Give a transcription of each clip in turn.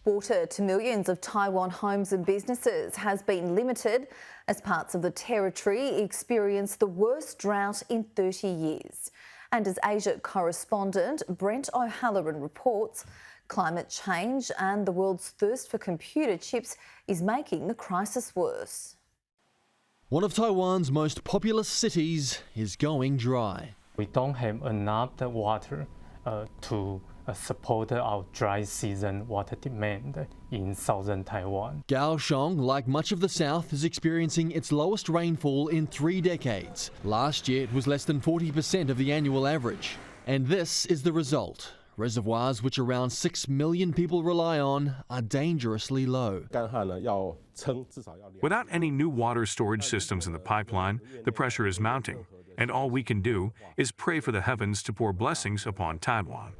Water to millions of Taiwan homes and businesses has been limited as parts of the territory experience the worst drought in 30 years. And as Asia correspondent Brent O'Halloran reports, climate change and the world's thirst for computer chips is making the crisis worse. One of Taiwan's most populous cities is going dry. We don't have enough water to support our dry season water demand in southern Taiwan. Kaohsiung, like much of the south, is experiencing its lowest rainfall in 3 decades. Last year it was less than 40% of the annual average. And this is the result. Reservoirs which around 6 million people rely on are dangerously low. Without any new water storage systems in the pipeline, the pressure is mounting, and all we can do is pray for the heavens to pour blessings upon Taiwan.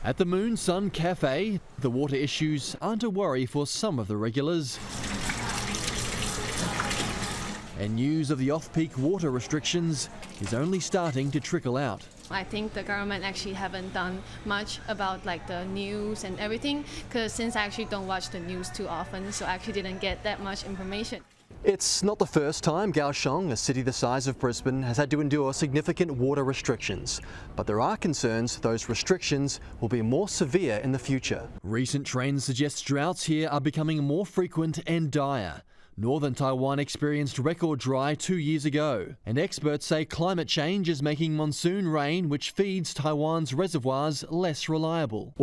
At the Moon Sun Cafe, the water issues aren't a worry for some of the regulars. And news of the off-peak water restrictions is only starting to trickle out. I think the government actually haven't done much about the news and everything, because since I actually don't watch the news too often, so I actually didn't get that much information. It's not the first time Kaohsiung, a city the size of Brisbane, has had to endure significant water restrictions. But there are concerns those restrictions will be more severe in the future. Recent trends suggest droughts here are becoming more frequent and dire. Northern Taiwan experienced record dry 2 years ago, and experts say climate change is making monsoon rain, which feeds Taiwan's reservoirs, less reliable.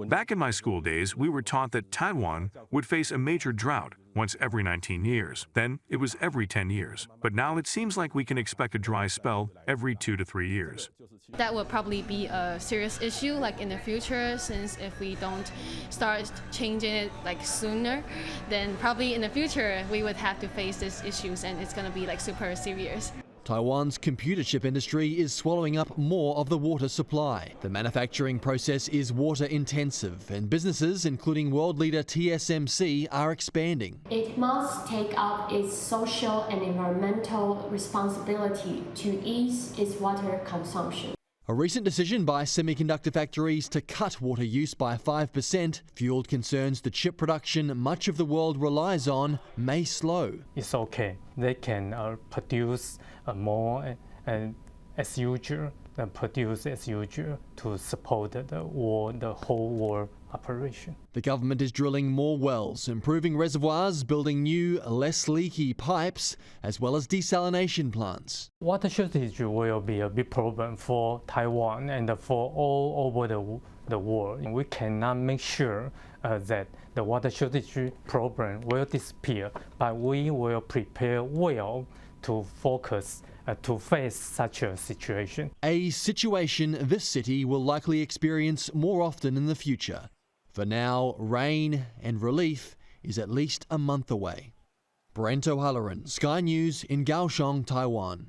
Back in my school days, we were taught that Taiwan would face a major drought once every 19 years. Then it was every 10 years. But now it seems like we can expect a dry spell every 2 to 3 years. That would probably be a serious issue in the future, since if we don't start changing it sooner, then probably in the future we would have to face these issues, and it's going to be super serious. Taiwan's computer chip industry is swallowing up more of the water supply. The manufacturing process is water intensive, and businesses, including world leader TSMC, are expanding. It must take up its social and environmental responsibility to ease its water consumption. A recent decision by semiconductor factories to cut water use by 5% fueled concerns the chip production much of the world relies on may slow. It's okay. They can produce more as usual, produce as usual to support the whole world operation. The government is drilling more wells, improving reservoirs, building new, less leaky pipes, as well as desalination plants. Water shortage will be a big problem for Taiwan and for all over the world. We cannot make sure that the water shortage problem will disappear, but we will prepare well to focus to face such a situation. A situation this city will likely experience more often in the future. For now, rain and relief is at least a month away. Brent O'Halloran, Sky News in Kaohsiung, Taiwan.